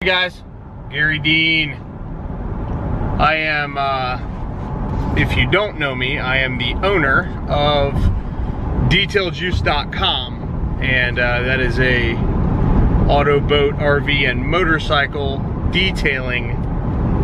Hey guys, Gary Dean. I am, if you don't know me, I am the owner of DetailJuice.com, and that is a auto, boat, RV, and motorcycle detailing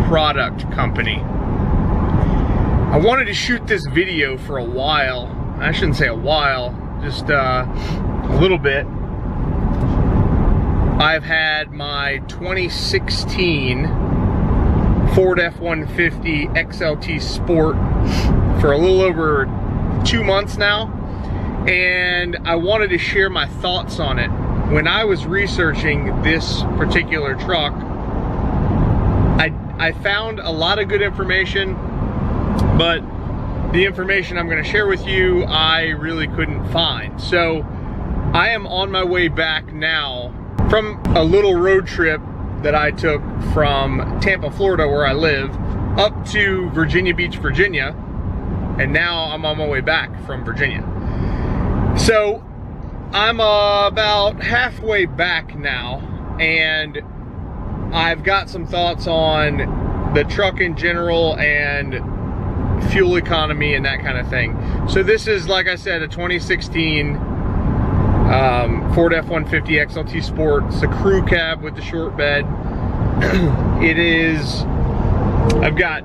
product company. I wanted to shoot this video for a while. I shouldn't say a while, just a little bit. I've had my 2016 Ford F-150 Xlt Sport for a little over 2 months now, and I wanted to share my thoughts on it. When I was researching this particular truck, I found a lot of good information, but the information I'm going to share with you, I really couldn't find. So I am on my way back now from a little road trip that I took from Tampa, Florida, where I live, up to Virginia Beach, Virginia, and now I'm on my way back from Virginia. So I'm about halfway back now, and I've got some thoughts on the truck in general and fuel economy and that kind of thing. So this is, like I said, a 2016 Ford F-150 Xlt Sport. It's a crew cab with the short bed. It is, I've got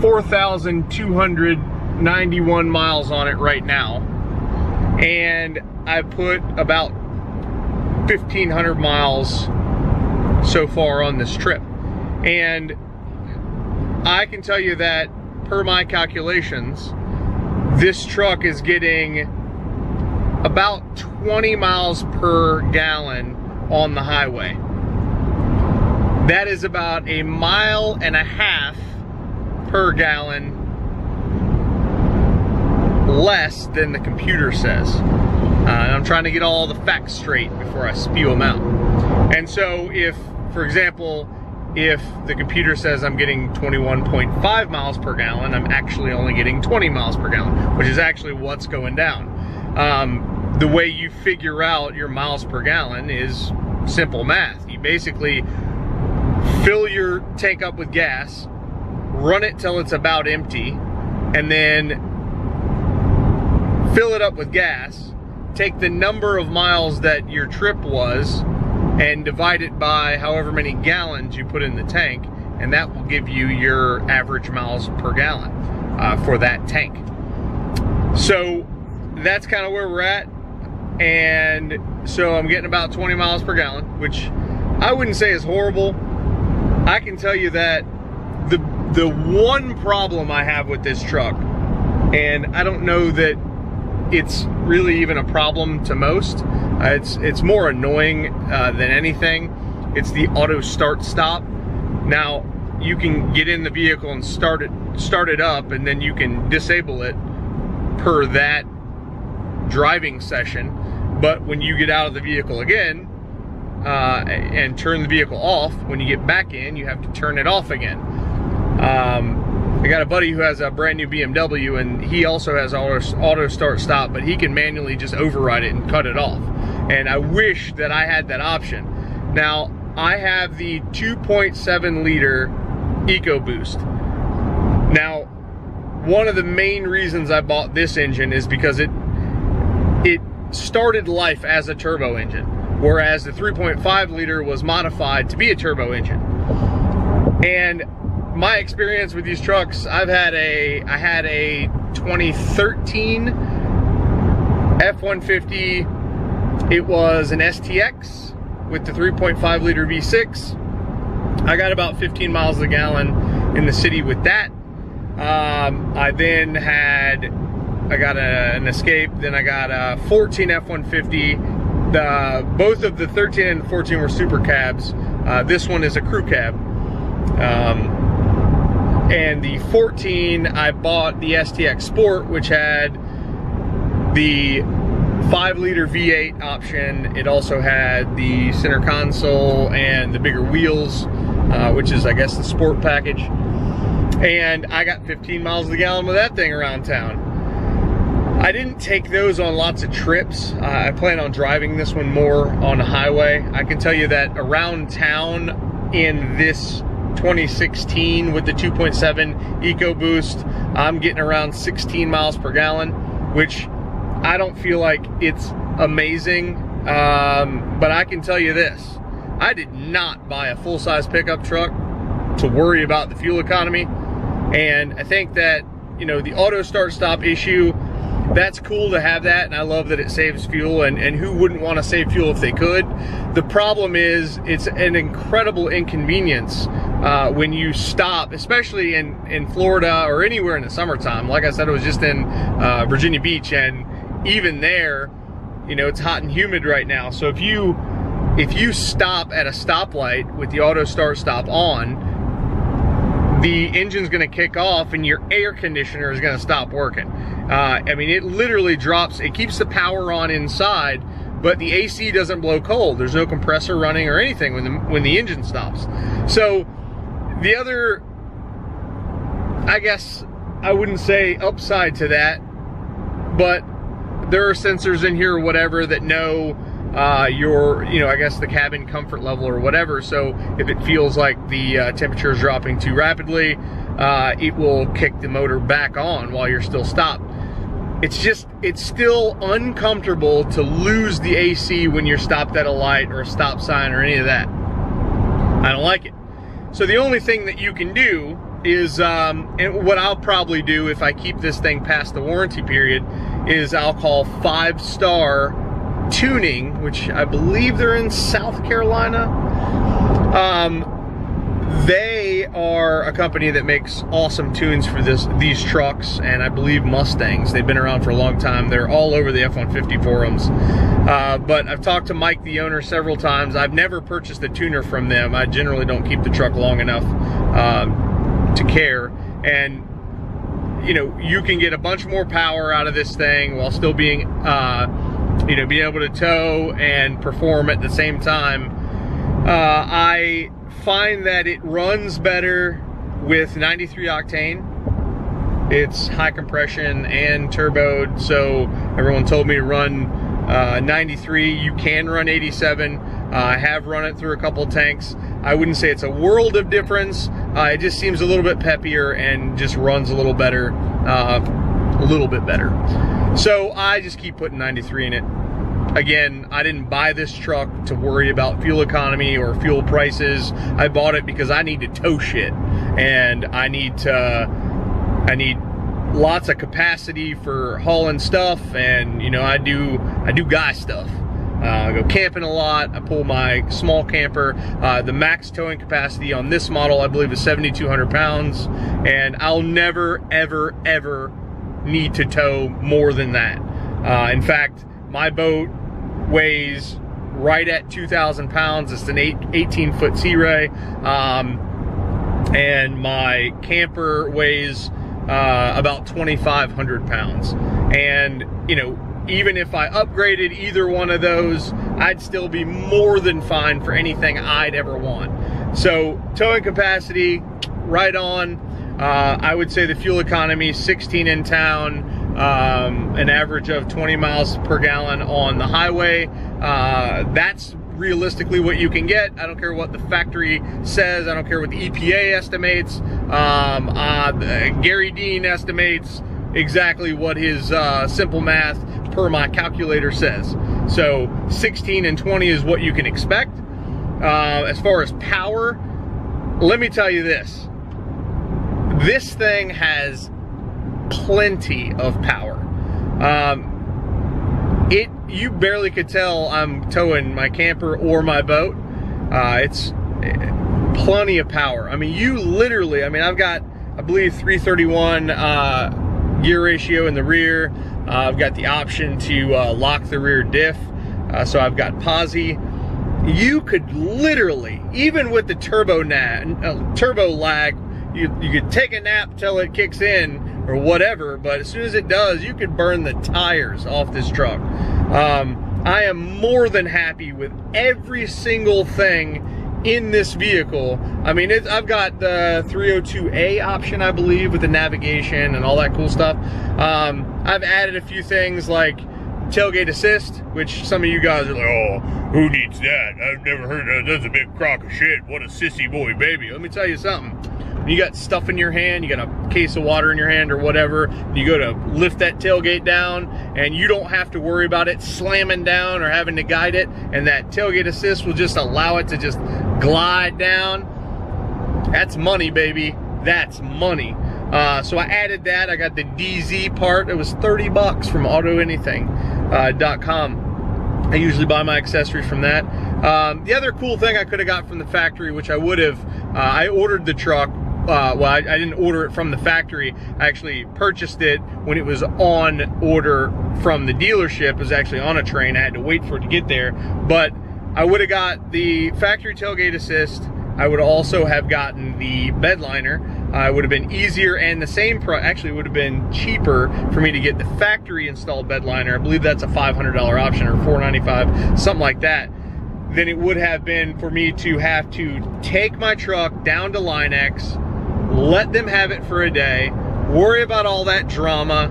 4,291 miles on it right now, and I put about 1,500 miles so far on this trip. And I can tell you that, per my calculations, this truck is getting about 20 miles per gallon on the highway. That is about 1.5 miles per gallon less than the computer says. And I'm trying to get all the facts straight before I spew them out. And so if, for example, if the computer says I'm getting 21.5 miles per gallon, I'm actually only getting 20 miles per gallon, which is actually what's going down. The way you figure out your miles per gallon is simple math. You basically fill your tank up with gas, run it till it's about empty, and then fill it up with gas, take the number of miles that your trip was, and divide it by however many gallons you put in the tank, and that will give you your average miles per gallon for that tank. So that's kind of where we're at, and so I'm getting about 20 miles per gallon, which I wouldn't say is horrible. I can tell you that the one problem I have with this truck, and I don't know that it's really even a problem to most, it's more annoying than anything. It's the auto start stop. Now you can get in the vehicle and start it up, and then you can disable it per that driving session, but when you get out of the vehicle again and turn the vehicle off, when you get back in, you have to turn it off again. I got a buddy who has a brand new BMW, and he also has auto start stop, but he can manually just override it and cut it off. And I wish that I had that option. Now, I have the 2.7 liter Ecoboost. Now, one of the main reasons I bought this engine is because it started life as a turbo engine, whereas the 3.5 liter was modified to be a turbo engine. And my experience with these trucks, I had a 2013 F-150. It was an STX with the 3.5 liter V6. I got about 15 miles a gallon in the city with that. I then I got an Escape, then I got a 14 F-150. Both of the 13 and 14 were super cabs. This one is a crew cab. And the 14, I bought the STX Sport, which had the 5 liter V8 option. It also had the center console and the bigger wheels, which is, I guess, the Sport package. And I got 15 miles a gallon with that thing around town. I didn't take those on lots of trips. I plan on driving this one more on the highway. I can tell you that around town in this 2016 with the 2.7 Ecoboost, I'm getting around 16 miles per gallon, which I don't feel like it's amazing, but I can tell you this. I did not buy a full-size pickup truck to worry about the fuel economy, and I think that, you know, the auto start-stop issue, that's cool to have that, and I love that it saves fuel, and who wouldn't want to save fuel if they could? The problem is it's an incredible inconvenience when you stop, especially in Florida or anywhere in the summertime. Like I said, I was just in Virginia Beach, and even there, you know, it's hot and humid right now. So if you stop at a stoplight with the auto start stop on, the engine's gonna kick off and your air conditioner is gonna stop working. I mean, it literally drops, it keeps the power on inside, but the AC doesn't blow cold. There's no compressor running or anything when the engine stops. So the other, I guess I wouldn't say upside to that, but there are sensors in here or whatever that know your, you know, I guess the cabin comfort level or whatever. So if it feels like the temperature is dropping too rapidly, it will kick the motor back on while you're still stopped. It's still uncomfortable to lose the AC when you're stopped at a light or a stop sign or any of that. I don't like it. So the only thing that you can do is, and what I'll probably do if I keep this thing past the warranty period, is I'll call 5-Star Tuning, which I believe they're in South Carolina. They are a company that makes awesome tunes for these trucks, and I believe Mustangs. They've been around for a long time. They're all over the F150 forums. But I've talked to Mike, the owner, several times. I've never purchased a tuner from them. I generally don't keep the truck long enough to care. And you know, you can get a bunch more power out of this thing while still being, you know, being able to tow and perform at the same time. I find that it runs better with 93 octane. It's high compression and turboed, so everyone told me to run 93. You can run 87. I have run it through a couple tanks. I wouldn't say it's a world of difference. It just seems a little bit peppier and just runs a little better, a little bit better. So I just keep putting 93 in it. Again, I didn't buy this truck to worry about fuel economy or fuel prices. I bought it because I need to tow shit, and I need lots of capacity for hauling stuff, and you know, I do guy stuff. I go camping a lot. I pull my small camper. The max towing capacity on this model, I believe, is 7,200 pounds, and I'll never, ever, ever need to tow more than that. In fact, my boat weighs right at 2,000 pounds. It's an 18-foot Sea Ray, and my camper weighs about 2,500 pounds. And you know, even if I upgraded either one of those, I'd still be more than fine for anything I'd ever want. So towing capacity, right on. I would say the fuel economy, 16 in town, an average of 20 miles per gallon on the highway. That's realistically what you can get. I don't care what the factory says. I don't care what the EPA estimates. Gary Dean estimates exactly what his simple math per my calculator says. So 16 and 20 is what you can expect. As far as power, let me tell you this. This thing has plenty of power. You barely could tell I'm towing my camper or my boat. It's plenty of power. I mean, you literally, I mean, I've got, I believe, 331 gear ratio in the rear. I've got the option to lock the rear diff. So I've got posi. You could literally, even with the turbo lag, you could take a nap till it kicks in or whatever, but as soon as it does, you could burn the tires off this truck. I am more than happy with every single thing in this vehicle. I mean, I've got the 302A option, I believe, with the navigation and all that cool stuff. I've added a few things like tailgate assist, which some of you guys are like, oh, who needs that? I've never heard of that. That's a big crock of shit. What a sissy boy baby. Let me tell you something. You got stuff in your hand, you got a case of water in your hand or whatever, you go to lift that tailgate down and you don't have to worry about it slamming down or having to guide it, and that tailgate assist will just allow it to just glide down. That's money, baby. That's money. So I added that. I got the DZ part. It was 30 bucks from autoanything.com. I usually buy my accessories from that. The other cool thing I could have got from the factory, which I would have, I ordered the truck. Well, I didn't order it from the factory. I actually purchased it when it was on order from the dealership. It was actually on a train. I had to wait for it to get there. But I would have got the factory tailgate assist. I would also have gotten the bed liner. It would have been easier and the same price. Actually, it would have been cheaper for me to get the factory installed bed liner. I believe that's a $500 option or $495, something like that. Than it would have been for me to have to take my truck down to Linex, let them have it for a day, worry about all that drama,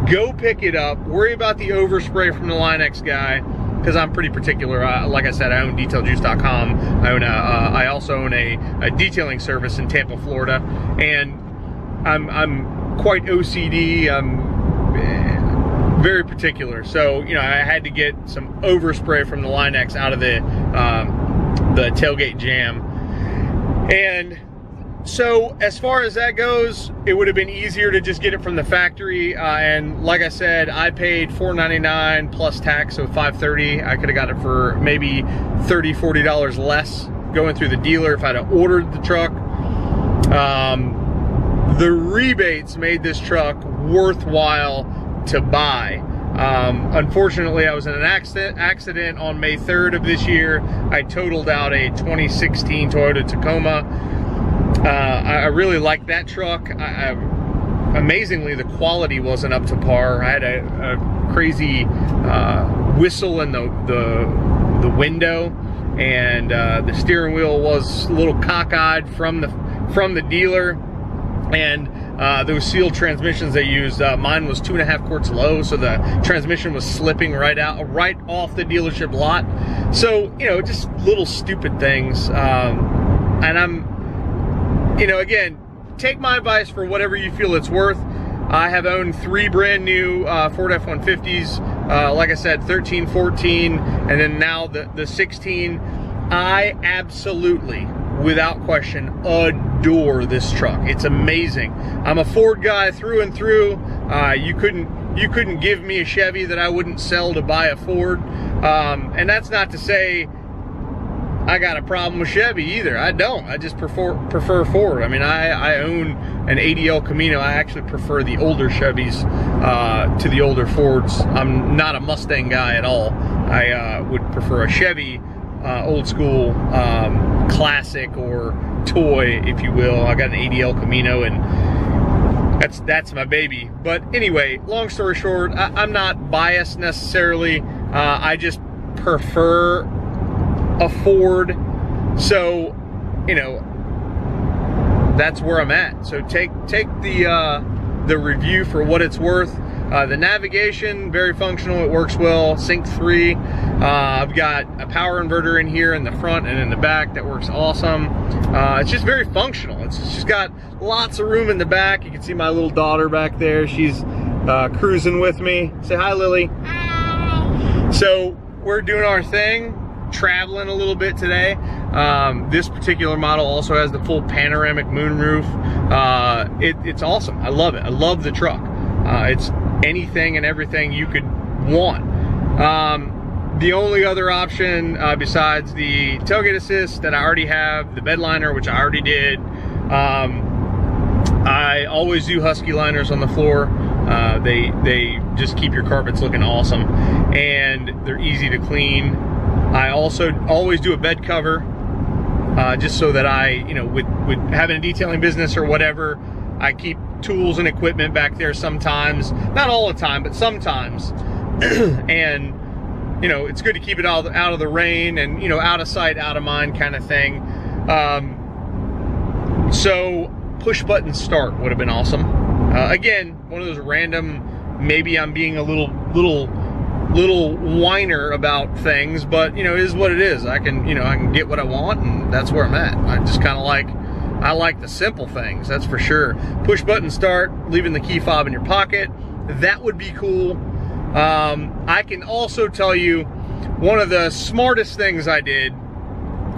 go pick it up, worry about the overspray from the Linex guy, because I'm pretty particular. Like I said, I own detailjuice.com. I also own a detailing service in Tampa, Florida, and I'm quite OCD. I'm very particular. So, you know, I had to get some overspray from the Linex out of the tailgate jam. And so as far as that goes, it would have been easier to just get it from the factory. And like I said, I paid $4.99 plus tax, so $5.30. I could have got it for maybe $30, $40 less going through the dealer if I'd have ordered the truck. The rebates made this truck worthwhile to buy. Unfortunately, I was in an accident on May 3rd of this year. I totaled out a 2016 Toyota Tacoma. I really liked that truck. Amazingly, the quality wasn't up to par. I had a crazy whistle in the window, and the steering wheel was a little cockeyed from the dealer. And those sealed transmissions they used, mine was 2.5 quarts low, so the transmission was slipping right off the dealership lot. So, you know, just little stupid things. And I'm, you know, again, take my advice for whatever you feel it's worth. I have owned 3 brand new Ford F-150s. Like I said, 13, 14, and then now the 16. I absolutely, without question, adore this truck. It's amazing. I'm a Ford guy through and through. You couldn't give me a Chevy that I wouldn't sell to buy a Ford. And that's not to say I got a problem with Chevy either. I don't. I just prefer Ford. I mean, I own an ADL Camino. I actually prefer the older Chevys to the older Fords. I'm not a Mustang guy at all. I would prefer a Chevy, old school, classic or toy, if you will. I got an ADL Camino, and that's my baby. But anyway, long story short, I'm not biased necessarily. I just prefer a Ford, so you know, that's where I'm at. So take the review for what it's worth. The navigation, very functional, it works well. Sync 3. I've got a power inverter in here in the front and in the back that works awesome. It's just very functional. It's just got lots of room in the back. You can see my little daughter back there. She's cruising with me. Say hi, Lily. Hi. So we're doing our thing, traveling a little bit today. This particular model also has the full panoramic moonroof. It's awesome. I love it. I love the truck. It's anything and everything you could want. The only other option besides the tailgate assist that I already have, the bed liner, which I already did, I always do Husky liners on the floor. They just keep your carpets looking awesome, and they're easy to clean. I also always do a bed cover, just so that I, you know, with having a detailing business or whatever, I keep tools and equipment back there sometimes, not all the time, but sometimes. And, you know, it's good to keep it out of the rain and, you know, out of sight, out of mind kind of thing. So push button start would have been awesome. Again, one of those random, maybe I'm being a little whiner about things, but you know, it is what it is. I can get what I want, and that's where I'm at. I just kind of I like the simple things, that's for sure. Push button start, leaving the key fob in your pocket, that would be cool. I can also tell you one of the smartest things I did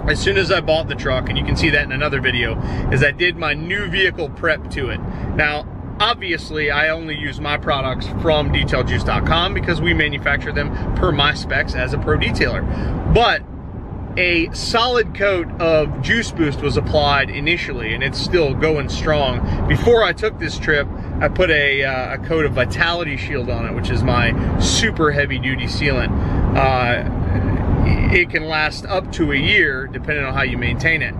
as soon as I bought the truck, and you can see that in another video, is I did my new vehicle prep to it. Now, obviously, I only use my products from detailjuice.com because we manufacture them per my specs as a pro detailer. But a solid coat of Juice Boost was applied initially, and it's still going strong. Before I took this trip, I put a coat of Vitality Shield on it, which is my super heavy duty sealant. It can last up to a year depending on how you maintain it,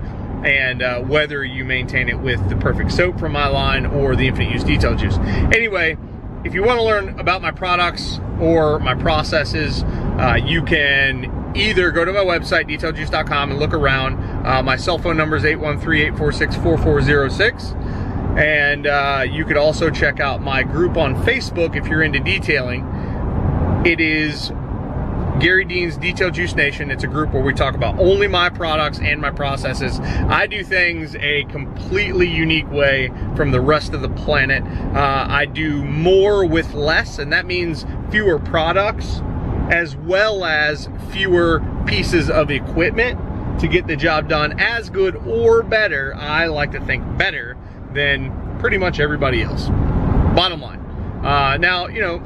and whether you maintain it with the perfect soap from my line or the infinite use detail juice. Anyway, if you want to learn about my products or my processes, you can either go to my website, detailjuice.com, and look around. My cell phone number is 813-846-4406. And you could also check out my group on Facebook if you're into detailing. It is Gary Dean's Detail Juice Nation. It's a group where we talk about only my products and my processes. I do things a completely unique way from the rest of the planet. I do more with less, and that means fewer products as well as fewer pieces of equipment to get the job done as good or better. I like to think better than pretty much everybody else. Bottom line. Now, you know,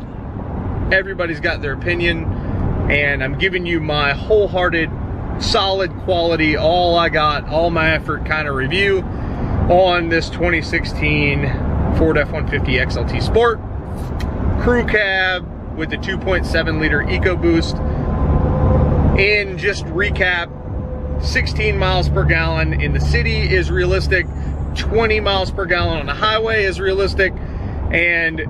everybody's got their opinion, and I'm giving you my wholehearted, solid quality, all I got, all my effort kind of review on this 2016 Ford F-150 Xlt Sport crew cab with the 2.7 liter EcoBoost. And just recap, 16 miles per gallon in the city is realistic, 20 miles per gallon on the highway is realistic, and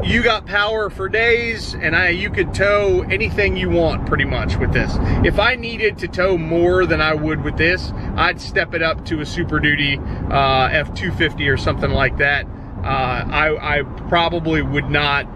you got power for days, and you could tow anything you want pretty much with this. If I needed to tow more than I would with this, I'd step it up to a Super Duty F250 or something like that. I probably would not.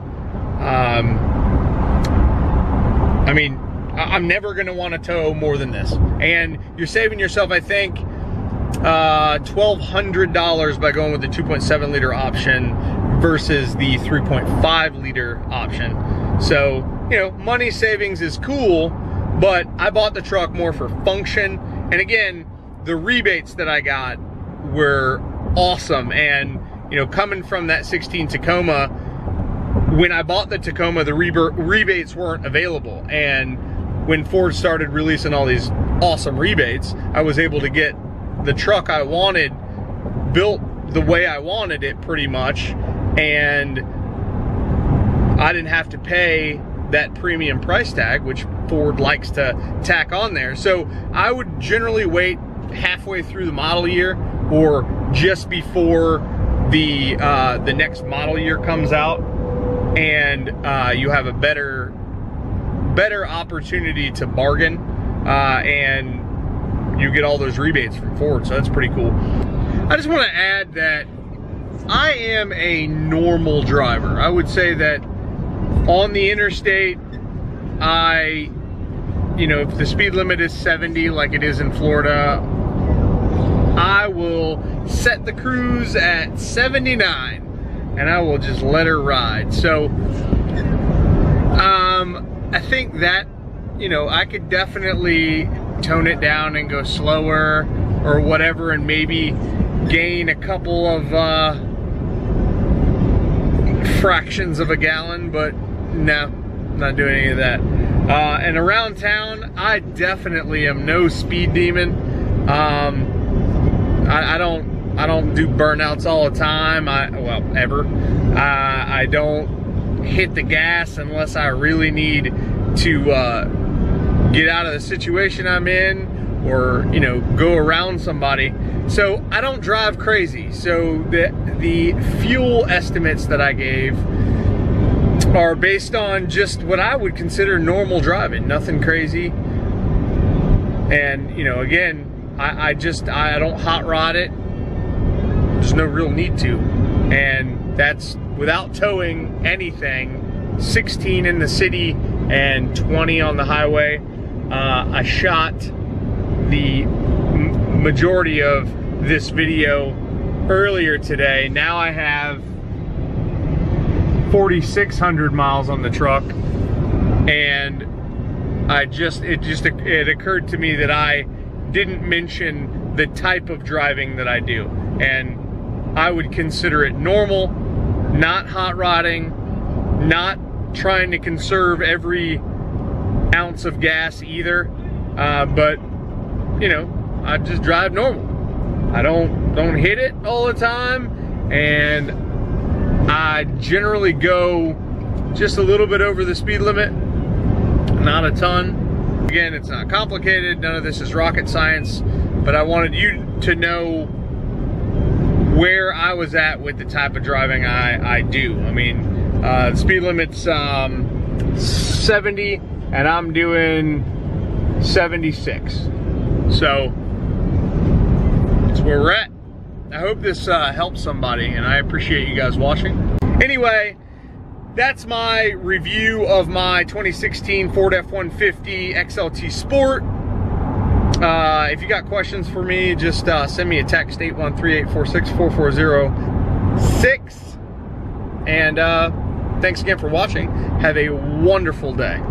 I mean, I'm never going to want to tow more than this. And you're saving yourself, I think, $1,200 by going with the 2.7 liter option versus the 3.5 liter option. So, you know, money savings is cool, but I bought the truck more for function. And again, the rebates that I got were awesome. And, you know, coming from that 16 Tacoma, when I bought the Tacoma, the rebates weren't available. And when Ford started releasing all these awesome rebates, I was able to get the truck I wanted built the way I wanted it pretty much, and I didn't have to pay that premium price tag, which Ford likes to tack on there. So I would generally wait halfway through the model year or just before the next model year comes out, and you have a better opportunity to bargain, and you get all those rebates from Ford, so that's pretty cool. I just want to add that I am a normal driver. I would say that on the interstate, you know, if the speed limit is 70 like it is in Florida, I will set the cruise at 79 and I will just let her ride. So I think that, you know, I could definitely tone it down and go slower or whatever, and maybe gain a couple of fractions of a gallon, but no, not doing any of that. And around town, I definitely am no speed demon. I don't do burnouts all the time. Well, ever. I don't hit the gas unless I really need to get out of the situation I'm in, or, you know, go around somebody. So I don't drive crazy. So the fuel estimates that I gave are based on just what I would consider normal driving, nothing crazy. And, you know, again, I don't hot rod it. There's no real need to. And that's without towing anything, 16 in the city and 20 on the highway. I shot the majority of this video earlier today. Now I have 4,600 miles on the truck, and it occurred to me that I didn't mention the type of driving that I do, and I would consider it normal, not hot rodding, not trying to conserve every ounce of gas either, but you know, I just drive normal. I don't hit it all the time, and I generally go just a little bit over the speed limit, not a ton. Again, it's not complicated, none of this is rocket science, but I wanted you to know where I was at with the type of driving I do. I mean, the speed limit's 70, and I'm doing 76. So that's where we're at. I hope this helps somebody, and I appreciate you guys watching. Anyway, that's my review of my 2016 Ford F-150 XLT Sport. If you got questions for me, just send me a text, 813-846-4406. And thanks again for watching. Have a wonderful day.